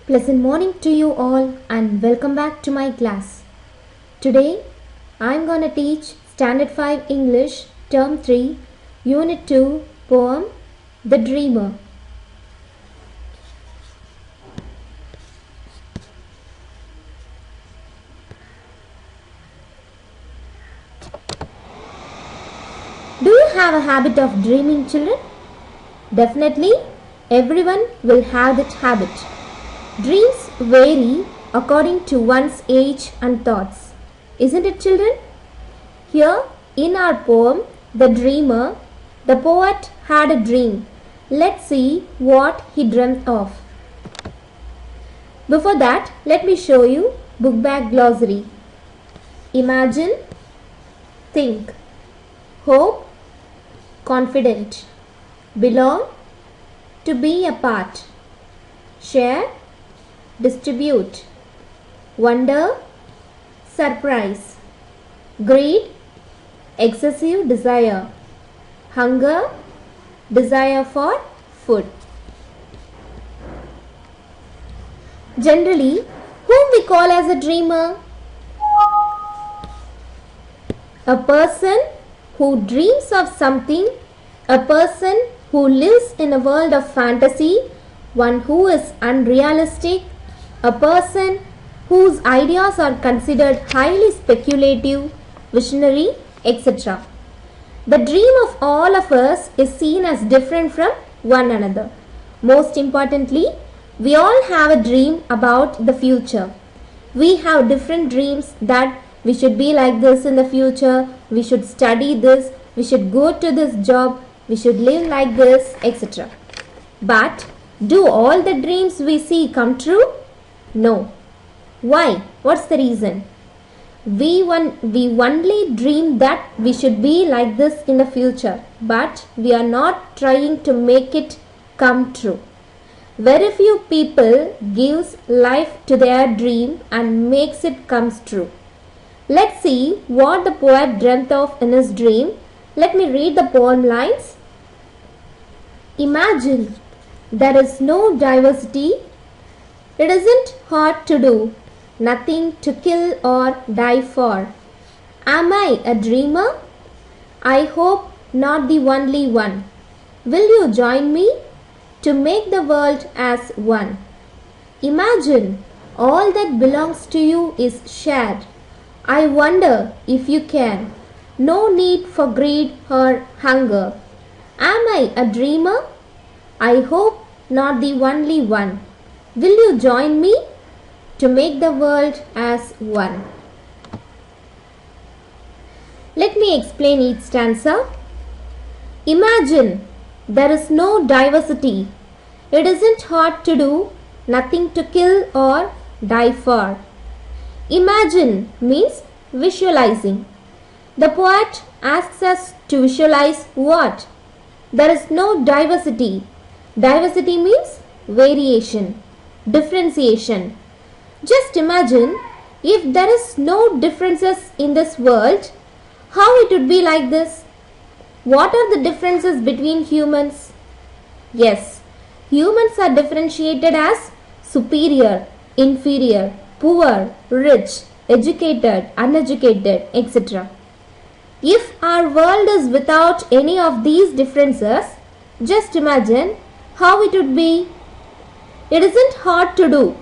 Pleasant morning to you all and welcome back to my class. Today I am going to teach Standard 5 English Term 3 Unit 2 poem The Dreamer. Do you have a habit of dreaming, children? Definitely everyone will have that habit. Dreams vary according to one's age and thoughts. Isn't it, children? Here in our poem, The Dreamer, the poet had a dream. Let's see what he dreamt of. Before that, let me show you book bag glossary. Imagine, think, hope, confident, belong, to be a part, share, distribute, wonder, surprise, greed, excessive desire, hunger, desire for food. Generally, whom we call as a dreamer? A person who dreams of something, a person who lives in a world of fantasy, one who is unrealistic, a person whose ideas are considered highly speculative, visionary, etc. The dream of all of us is seen as different from one another. Most importantly, we all have a dream about the future. We have different dreams that we should be like this in the future, we should study this, we should go to this job, we should live like this, etc. But do all the dreams we see come true? No. Why? What's the reason? We only dream that we should be like this in the future, but we are not trying to make it come true. Very few people gives life to their dream and makes it comes true. Let's see what the poet dreamt of in his dream. Let me read the poem lines. Imagine there is no diversity. It isn't hard to do, nothing to kill or die for. Am I a dreamer? I hope not the only one. Will you join me to make the world as one? Imagine all that belongs to you is shared. I wonder if you can. No need for greed or hunger. Am I a dreamer? I hope not the only one. Will you join me to make the world as one? Let me explain each stanza. Imagine there is no diversity. It isn't hard to do, nothing to kill or die for. Imagine means visualizing. The poet asks us to visualize what? There is no diversity. Diversity means variation, differentiation. Just imagine if there is no differences in this world, how it would be like this? What are the differences between humans? Yes, humans are differentiated as superior, inferior, poor, rich, educated, uneducated, etc. If our world is without any of these differences, just imagine how it would be. It isn't hard to do.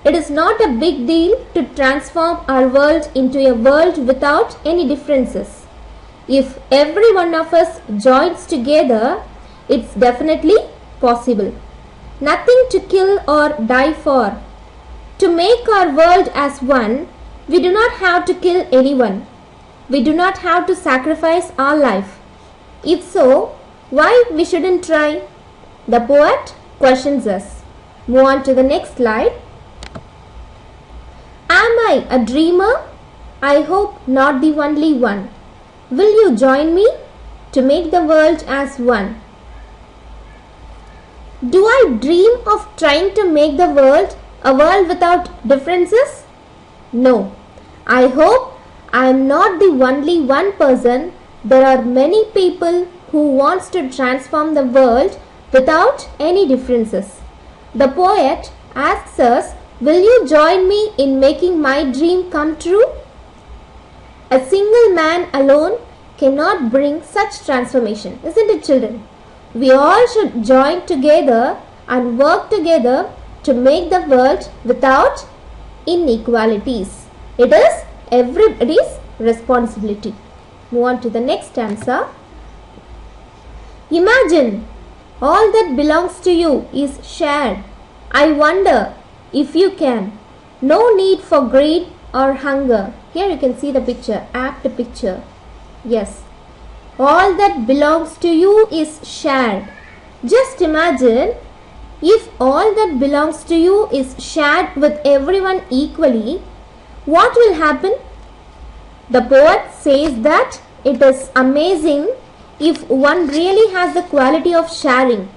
It is not a big deal to transform our world into a world without any differences. If every one of us joins together, it's definitely possible. Nothing to kill or die for. To make our world as one, we do not have to kill anyone. We do not have to sacrifice our life. If so, why we shouldn't try? The poet questions us. Move on to the next slide. Am I a dreamer? I hope not the only one. Will you join me to make the world as one? Do I dream of trying to make the world a world without differences? No. I hope I am not the only one person. There are many people who wants to transform the world without any differences. The poet asks us, will you join me in making my dream come true? A single man alone cannot bring such transformation, isn't it, children? We all should join together and work together to make the world without inequalities. It is everybody's responsibility. Move on to the next stanza. Imagine all that belongs to you is shared. I wonder if you can. No need for greed or hunger. Here you can see the picture, apt picture. Yes. All that belongs to you is shared. Just imagine if all that belongs to you is shared with everyone equally, what will happen? The poet says that it is amazing if one really has the quality of sharing.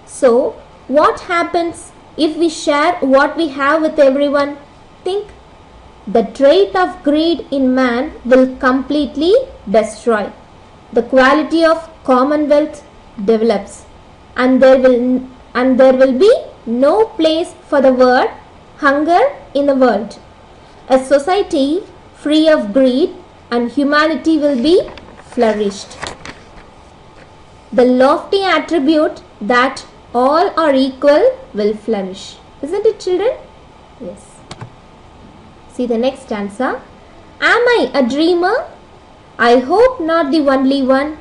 So, what happens if we share what we have with everyone? Think. The trait of greed in man will completely destroy. The quality of commonwealth develops, and there will be no place for the word hunger in the world. A society free of greed and humanity will be flourished. The lofty attribute that all are equal will flourish. Isn't it, children? Yes. See the next stanza. Am I a dreamer? I hope not the only one.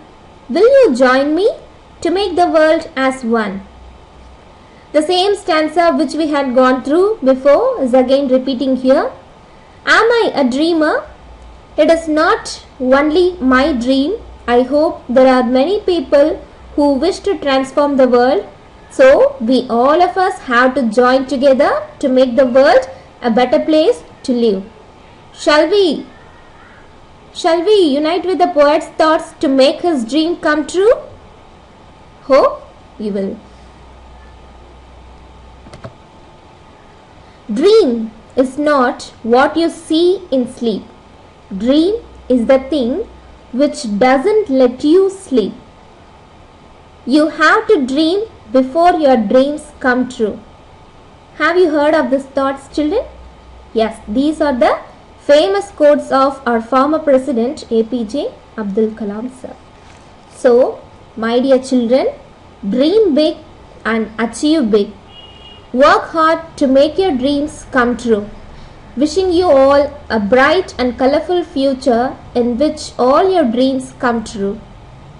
Will you join me to make the world as one? The same stanza which we had gone through before is again repeating here. Am I a dreamer? It is not only my dream. I hope there are many people who wish to transform the world. So we all of us have to join together to make the world a better place to live. Shall we unite with the poet's thoughts to make his dream come true? Hope you will. Dream is not what you see in sleep. Dream is the thing which doesn't let you sleep. You have to dream before your dreams come true. Have you heard of these thoughts, children? Yes, these are the famous quotes of our former president APJ Abdul Kalam sir. So, my dear children, dream big and achieve big. Work hard to make your dreams come true. Wishing you all a bright and colorful future in which all your dreams come true.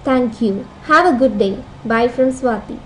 Thank you. Have a good day. Bye from Swati.